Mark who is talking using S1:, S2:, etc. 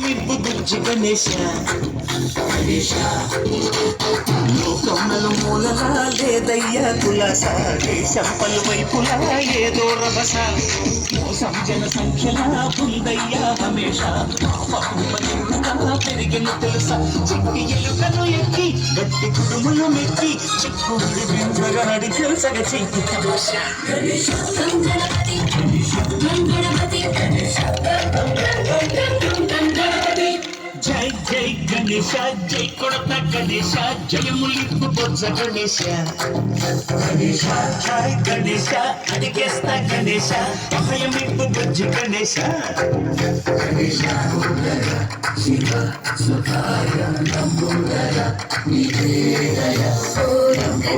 S1: భయమివ్వు బుజ్జి గణేశ లోకం నలుమూలలా లేదయ్యా కులాస దేశం పలువైపులా ఏదో రభస మోసం జన సంఖ్యలా ఉందయ్యా హమేష పాపంగా పెరిగిన తెలుసా చిక్కి ఎలుకను ఎక్కి గట్టి కుడుములు మెక్కి చిక్కుడి బిందగా నడి తెలుసగ చెయ్యి తమాష జై జై గణేశ జై కొడత గణేశ జయములిప్పు బొజ్జ గణేశ జై గణేశ అడిగేస్తా గణేశ భయమిప్పు బొజ్జ గణేశ శివ సుఖాయ నమ్ముదయ నివేదయ ఓం